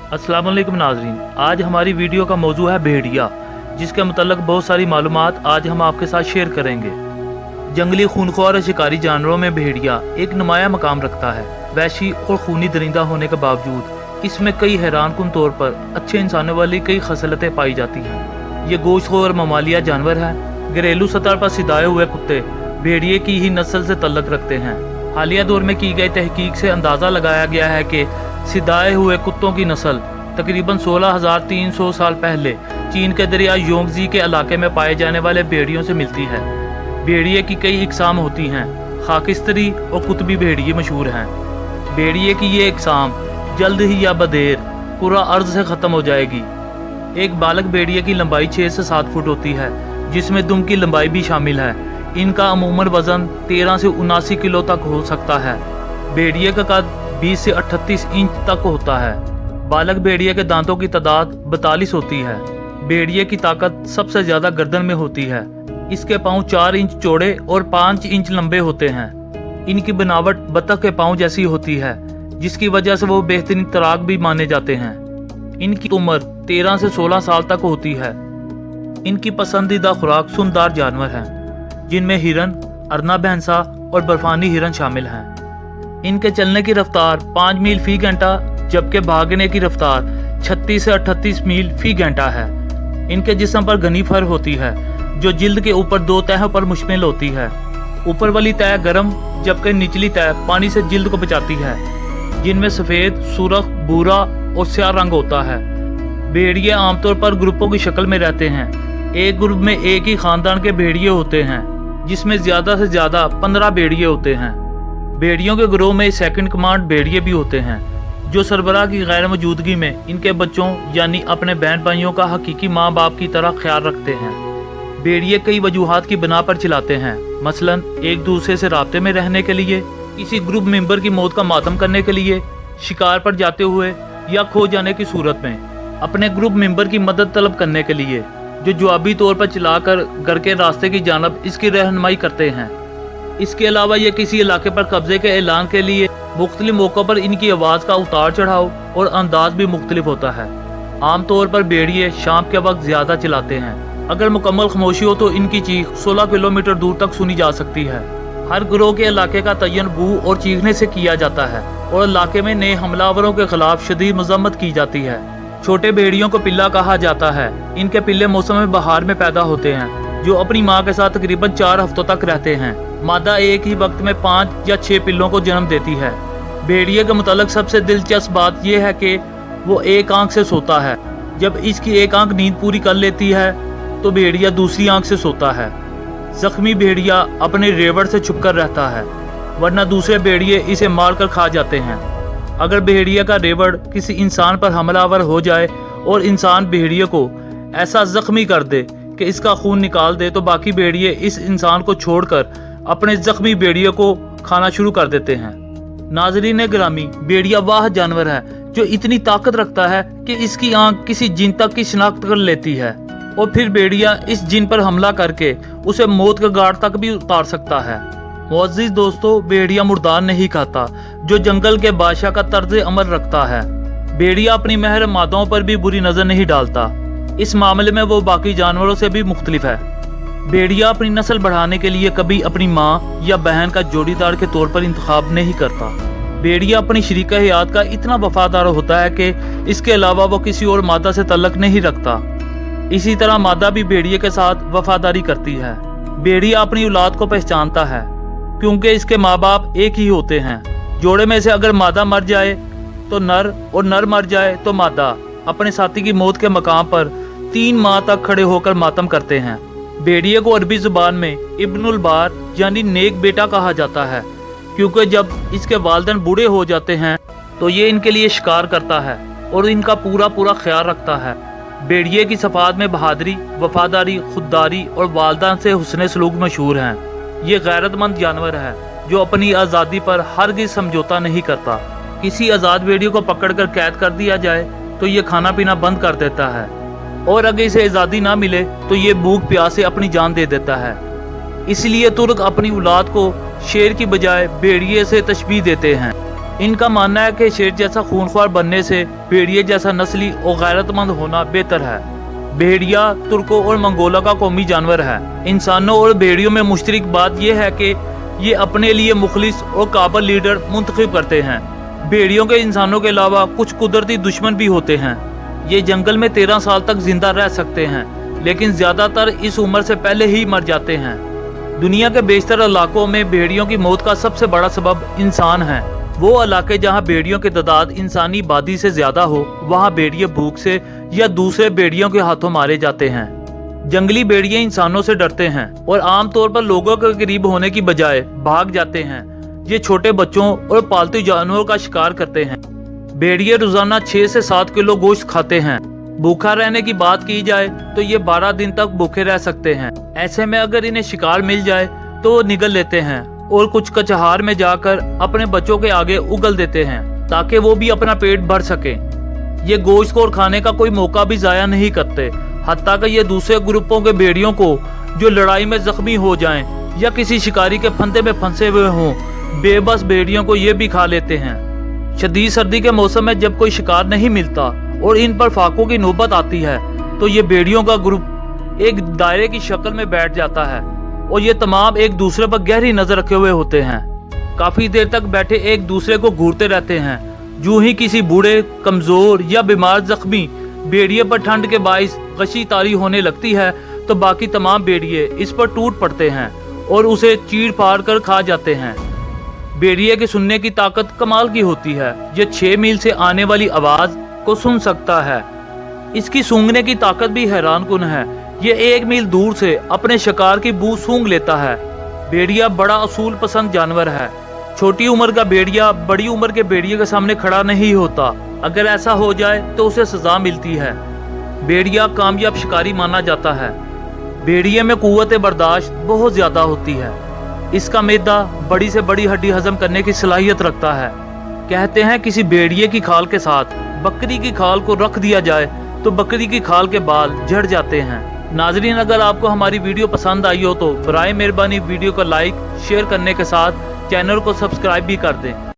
अस्सलाम वालेकुम नाज़रीन, आज हमारी वीडियो का मौजू है भेड़िया, जिसके मुतल्लक बहुत सारी मालूमात आज हम आपके साथ शेयर करेंगे। जंगली खूनख्वार और शिकारी जानवरों में भेड़िया एक नुमाया मकाम रखता है। वहशी और खूनी दरिंदा होने के बावजूद इसमें कई हैरान कुन तौर पर अच्छे इंसानों वाली कई खसलतें पाई जाती हैं। ये गोश्तखोर ममालिया जानवर है। घरेलू सतह पर सिधाए हुए कुत्ते भेड़िए की ही नस्ल से तल्लक रखते हैं। हालिया दौर में की गई तहकीक से अंदाज़ा लगाया गया है कि सिधाए हुए कुत्तों की नस्ल तकरीबन 16,300 साल पहले चीन के दरिया योंगजी के इलाके में पाए जाने वाले भेड़ियों से मिलती है। भेड़िए की कई इकसाम होती हैं। खाकिस्तरी और कुतबी भेड़िए मशहूर हैं। भेड़िए की ये इकसाम जल्द ही या बदेर पूरा अर्ज से ख़त्म हो जाएगी। एक बालक भेड़िए की लंबाई 6 से 7 फुट होती है, जिसमें दुम की लंबाई भी शामिल है। इनका अमूमन वज़न 13 से 79 किलो तक हो सकता है। भेड़िए का कद 20 से 38 इंच तक होता है। बालक भेड़िए के दांतों की तादाद 42 होती है। भेड़िए की ताकत सबसे ज़्यादा गर्दन में होती है। इसके पाँव 4 इंच चौड़े और 5 इंच लंबे होते हैं। इनकी बनावट बतख के पाँव जैसी होती है, जिसकी वजह से वो बेहतरीन तैराक भी माने जाते हैं। इनकी उम्र 13 से 16 साल तक होती है। इनकी पसंदीदा खुराक सुनदार जानवर हैं, जिनमें हिरन, अरना भैंसा और बर्फानी हिरन शामिल हैं। इनके चलने की रफ्तार 5 मील फी घंटा, जबकि भागने की रफ्तार 36 से 38 मील फी घंटा है। इनके जिस्म पर घनी फर होती है, जो जिल्द के ऊपर 2 तहों पर मुश्तमिल होती है। ऊपर वाली तह गर्म, जबकि निचली तह पानी से जिल्द को बचाती है, जिनमें सफ़ेद, सुर्ख, भूरा और स्याह रंग होता है। भेड़िए आमतौर पर ग्रुपों की शक्ल में रहते हैं। एक ग्रुप में एक ही खानदान के भेड़िए होते हैं, जिसमें ज़्यादा से ज़्यादा 15 भेड़िए होते हैं। भेड़ियों के ग्रोह में सेकंड कमांड भेड़िए भी होते हैं, जो सरबराह की गैर मौजूदगी में इनके बच्चों यानी अपने बहन भाइयों का हकीकी माँ बाप की तरह ख्याल रखते हैं। भेड़िए कई वजूहात की बिना पर चिल्लाते हैं, मसलन एक दूसरे से राब्ते में रहने के लिए, किसी ग्रुप मेंबर की मौत का मातम करने के लिए, शिकार पर जाते हुए या खो जाने की सूरत में, अपने ग्रुप मेंबर की मदद तलब करने के लिए, जो जवाबी तौर पर चिल्लाकर घर के रास्ते की जानब इसकी रहनुमाई करते हैं। इसके अलावा ये किसी इलाके पर कब्जे के ऐलान के लिए मुख्तलिफ मौक़ों पर इनकी आवाज़ का उतार चढ़ाव और अंदाज भी मुख्तलिफ होता है। आमतौर पर भेड़िए शाम के वक्त ज़्यादा चिल्लाते हैं। अगर मुकम्मल खामोशी हो तो इनकी चीख 16 किलोमीटर दूर तक सुनी जा सकती है। हर गिरोह के इलाके का तयन बू और चीखने से किया जाता है और इलाके में नए हमलावरों के खिलाफ शदीद मजम्मत की जाती है। छोटे भेड़ियों को पिल्ला कहा जाता है। इनके पिल्ले मौसम बहार में पैदा होते हैं, जो अपनी माँ के साथ तकरीबन 4 हफ्तों तक रहते हैं। मादा एक ही वक्त में 5 या 6 पिल्लों को जन्म देती है। भेड़िए के मुतालिक सबसे दिलचस्प बात यह है कि वो एक आंख से सोता है। जब इसकी एक आंख नींद पूरी कर लेती है तो भेड़िया दूसरी आंख से सोता है। जख्मी भेड़िया अपने रेवड़ से छुपकर रहता है, वरना दूसरे भेड़िए इसे मार कर खा जाते हैं। अगर भेड़िया का रेवड़ किसी इंसान पर हमलावर हो जाए और इंसान भेड़िए को ऐसा जख्मी कर दे कि इसका खून निकाल दे, तो बाकी भेड़िए इस इंसान को छोड़कर अपने जख्मी भेड़िए को खाना शुरू कर देते हैं। नाज़रीन गिरामी, भेड़िया वाह जानवर है जो इतनी ताकत रखता है कि इसकी आंख किसी जिन तक की शिनाख्त कर लेती है और फिर भेड़िया इस जिन पर हमला करके उसे मौत के घाट तक भी उतार सकता है। मुअज़्ज़िज़ दोस्तों, भेड़िया मुर्दार नहीं खाता, जो जंगल के बादशाह का तर्ज अमल रखता है। भेड़िया अपनी महर मादाओं पर भी बुरी नजर नहीं डालता। इस मामले में वो बाकी जानवरों से भी मुख्तलिफ है। भेड़िया अपनी नस्ल बढ़ाने के लिए कभी अपनी माँ या बहन का जोड़ीदार के तौर पर इंतखाब नहीं करता। भेड़िया अपनी शरीका हयात का इतना वफादार होता है कि इसके अलावा वो किसी और मादा से तल्लक नहीं रखता। इसी तरह मादा भी भेड़िए के साथ वफादारी करती है। भेड़िया अपनी औलाद को पहचानता है, क्योंकि इसके माँ बाप एक ही होते हैं। जोड़े में से अगर मादा मर जाए तो नर और नर मर जाए तो मादा अपने साथी की मौत के मकाम पर 3 माह तक खड़े होकर मातम करते हैं। भेड़िए को अरबी जुबान में इब्नुल बार यानी नेक बेटा कहा जाता है, क्योंकि जब इसके वालिदैन बूढ़े हो जाते हैं तो ये इनके लिए शिकार करता है और इनका पूरा ख्याल रखता है। भेड़िए की सफात में बहादुरी, वफादारी, खुददारी और वालिदैन से हुस्न सलूक मशहूर हैं। ये गैरतमंद जानवर है जो अपनी आज़ादी पर हरगिज़ समझौता नहीं करता। किसी आज़ाद भेड़िए को पकड़कर कैद कर दिया जाए तो ये खाना पीना बंद कर देता है, और अगर इसे आज़ादी ना मिले तो ये भूख प्यास से अपनी जान दे देता है। इसलिए तुर्क अपनी औलाद को शेर की बजाय भेड़िए से तशबीह देते हैं। इनका मानना है कि शेर जैसा खूनख्वार बनने से भेड़िए जैसा नस्ली और गैरतमंद होना बेहतर है। भेड़िया तुर्कों और मंगोलों का कौमी जानवर है। इंसानों और भेड़ियों में मुश्तरक बात यह है कि ये अपने लिए मुखलिस और काबिल लीडर मुंतखब करते हैं। भेड़ियों के इंसानों के अलावा कुछ कुदरती दुश्मन भी होते हैं। ये जंगल में 13 साल तक जिंदा रह सकते हैं, लेकिन ज्यादातर इस उम्र से पहले ही मर जाते हैं। दुनिया के बेशतर इलाकों में भेड़ियों की मौत का सबसे बड़ा सबब इंसान है। वो इलाके जहाँ भेड़ियों की तादाद इंसानी आबादी से ज्यादा हो, वहाँ भेड़िए भूख से या दूसरे भेड़ियों के हाथों मारे जाते हैं। जंगली भेड़िए इंसानों से डरते हैं और आमतौर पर लोगों के करीब होने की बजाय भाग जाते हैं। ये छोटे बच्चों और पालतू जानवरों का शिकार करते हैं। भेड़िए रोजाना 6 से 7 किलो गोश्त खाते हैं। भूखा रहने की बात की जाए तो ये 12 दिन तक भूखे रह सकते हैं। ऐसे में अगर इन्हें शिकार मिल जाए तो वो निगल लेते हैं और कुछ कचहार में जाकर अपने बच्चों के आगे उगल देते हैं ताकि वो भी अपना पेट भर सके। ये गोश्त को खाने का कोई मौका भी जाया नहीं करते, हत्ता कि ये दूसरे ग्रुपों के भेड़ियों को जो लड़ाई में जख्मी हो जाएं या किसी शिकारी के फंदे में फंसे हुए हों, बेबस भेड़ियों को ये भी खा लेते हैं। शदीद सर्दी के मौसम में जब कोई शिकार नहीं मिलता और इन पर फाकों की नौबत आती है तो ये भेड़ियों का ग्रुप एक दायरे की शक्ल में बैठ जाता है और ये तमाम एक दूसरे पर गहरी नजर रखे हुए होते हैं। काफी देर तक बैठे एक दूसरे को घूरते रहते हैं। जो ही किसी बूढ़े, कमजोर या बीमार जख्मी भेड़िए पर ठंड के बाइस गशी तारी होने लगती है तो बाकी तमाम भेड़िए इस पर टूट पड़ते हैं और उसे चीर फाड़ कर खा जाते हैं। भेड़िए के सुनने की ताकत कमाल की होती है। ये 6 मील से आने वाली आवाज को सुन सकता है। इसकी सूंघने की ताकत भी हैरानकुन है। ये 1 मील दूर से अपने शिकार की बू सूंघ लेता है। भेड़िया बड़ा असूल पसंद जानवर है। छोटी उम्र का भेड़िया बड़ी उम्र के भेड़िए के सामने खड़ा नहीं होता। अगर ऐसा हो जाए तो उसे सजा मिलती है। भेड़िया कामयाब शिकारी माना जाता है। भेड़िए में कुव्वत बर्दाश्त बहुत ज्यादा होती है। इसका मैदा बड़ी से बड़ी हड्डी हजम करने की सलाहियत रखता है। कहते हैं किसी भेड़िए की खाल के साथ बकरी की खाल को रख दिया जाए तो बकरी की खाल के बाल झड़ जाते हैं। नाजरीन, अगर आपको हमारी वीडियो पसंद आई हो तो बराए मेहरबानी वीडियो को लाइक शेयर करने के साथ चैनल को सब्सक्राइब भी कर दें।